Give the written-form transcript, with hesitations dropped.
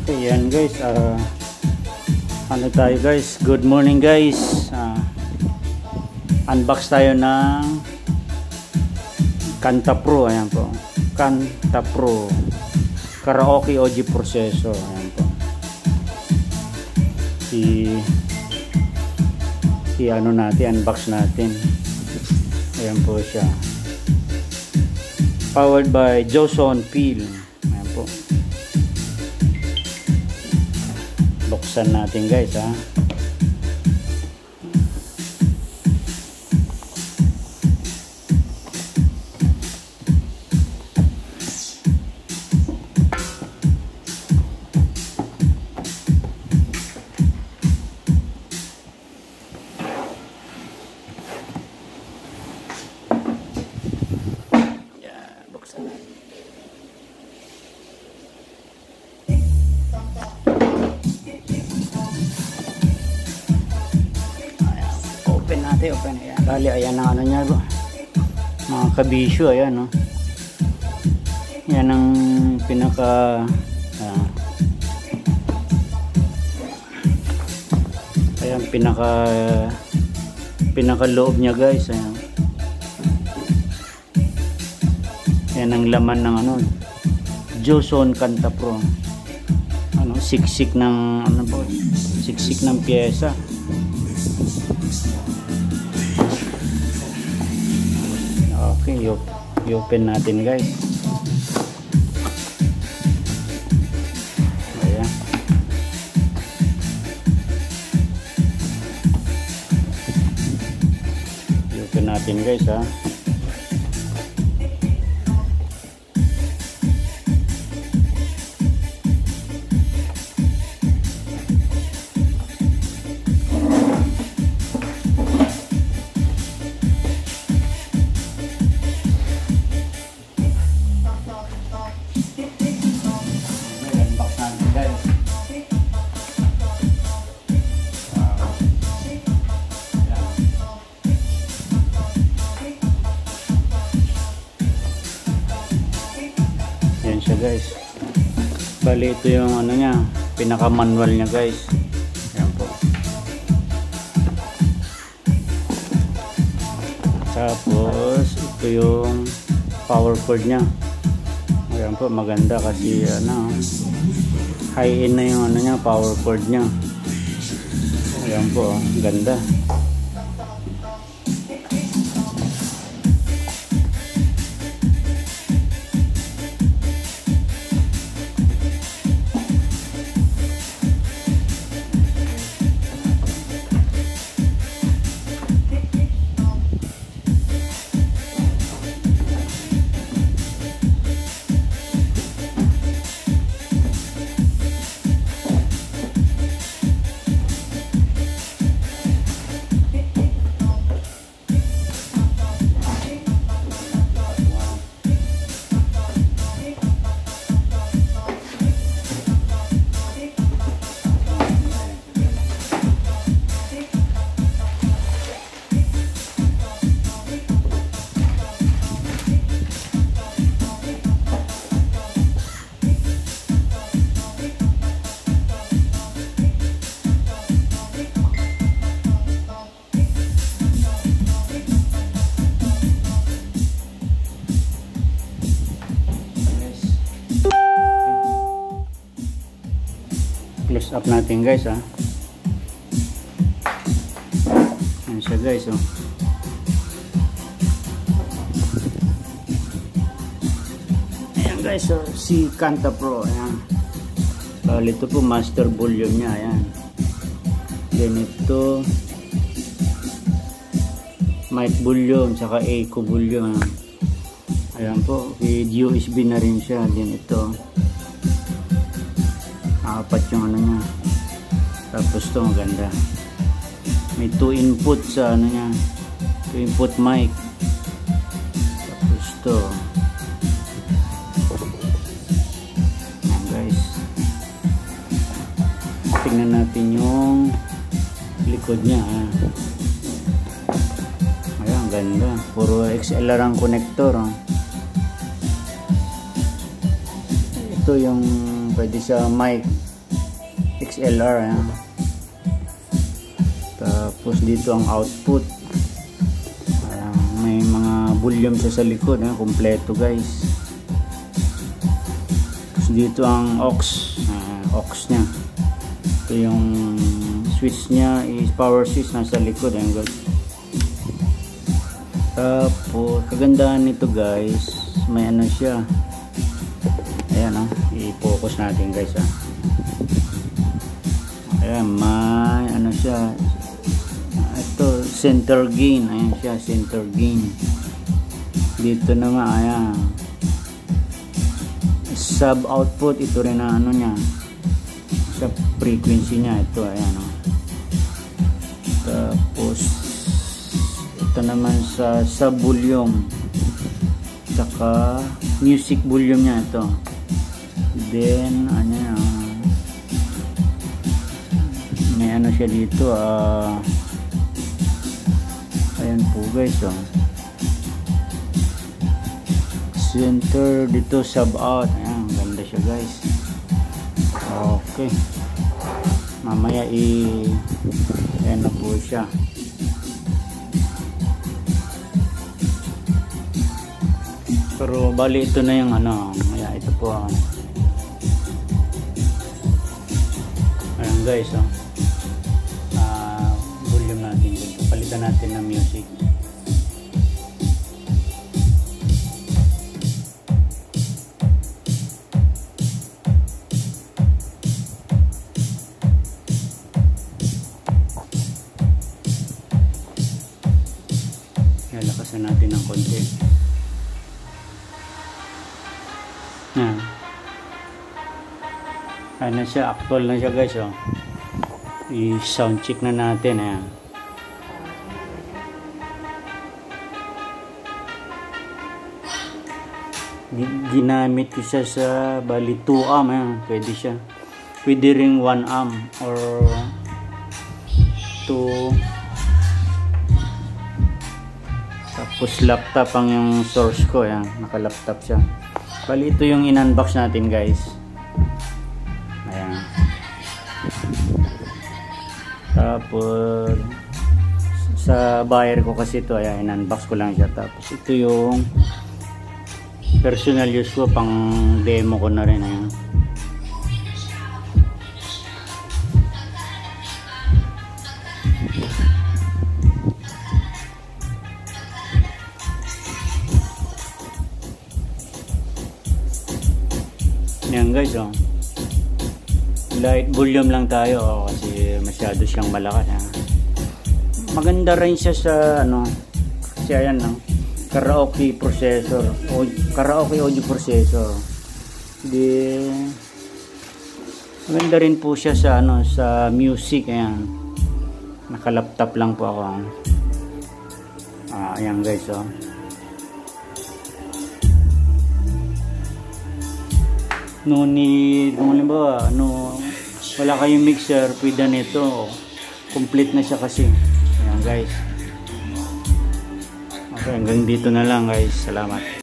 Okay, yan guys, ano tayo guys, good morning guys. Unbox tayo ng Kanta Pro. Ayan po, Kanta Pro Karaoke OG Processor. Ayan po, ano natin, unbox natin. Ayan po siya, powered by Joson Pil. Ayan po, buksan natin guys ha. Open, ayan. Bali, ayan ang ano niya, mga kabisyo, ayan, no? Yan ang pinaka ayan, pinaka loob niya guys, ayan. Yan ang laman ng ano, Joson Kanta Pro. Ano, siksik ng ano po, siksik ng pyesa. Okay, i-open natin guys. Ayan. I-open natin guys ha. Yan siya guys. Bali ito yung ano niya, pinaka manual niya guys. Yan po. Tapos ito yung power cord niya. Ayan po, maganda kasi ano, high end na yung ano niya, power cord niya. Ayan po, ganda. Close up natin guys ha. Ayan siya guys oh. Ayan guys oh, si Kanta Pro. Ayan. Bali ito po master volume niya. Ayan. Then ito mic volume saka echo volume. Ayan po, with USB na rin siya. Then ito apat yung ano niya. Tapos to maganda, may 2 input sa ano niya, 2 input mic. Tapos to ayan guys, tingnan natin yung likod niya ha. Ayan, ganda, puro XLR ang connector ha. Ito yung pwede sa mic, XLR, ayan. Tapos dito ang output, ayan, may mga volume sa likod, ayan, kompleto guys. Tapos dito ang aux, aux nya, ito yung switch nya is power switch, nasa likod, ayan guys. Tapos kagandahan nito guys, may ano siya, ayan, i-focus natin guys, ayan, may ano siya, ito center gain, ayan siya, center gain. Dito naman, ayan, sub output, ito rin na ano nya, sa frequency nya, ito, ayan, tapos ito naman sa sub volume, saka music volume nya, ito. Then ano, may ano siya dito, ayan po guys, center dito, sub out, ayan, ganda siya guys. Okay, mamaya ayan na po siya. Pero bali ito na yung ano, ayan, ito po, ayan guys, volume natin dito, palitan natin ng music. Lakasan natin ng konti. Yan. Ano siya, actual na siya guys, i-sound check na natin, ayan. Ginamit ko siya sa bali 2 amp, ayan, pwede siya. Pwede ring 1 amp or 2. Tapos laptop ang yung source ko, ayan, naka-laptop siya. Bali ito yung in-unbox natin guys. Ayan. Tapos sa buyer ko kasi ito, ayan, in-unbox ko lang siya. Tapos ito yung personal use ko, pang demo ko na rin, ayan. Yan guys, light volume lang tayo, kasi masyado siyang malakas, maganda rin siya sa ano, kasi ayan, karaoke processor, karaoke audio processor. Di maganda rin po siya sa ano, sa music, ayan, naka-laptop lang po ako. Ayan guys, no need, kung halimbawa wala kayong mixer, pwede nito, complete na siya kasi. Ayan guys, okay, hanggang dito na lang guys, salamat.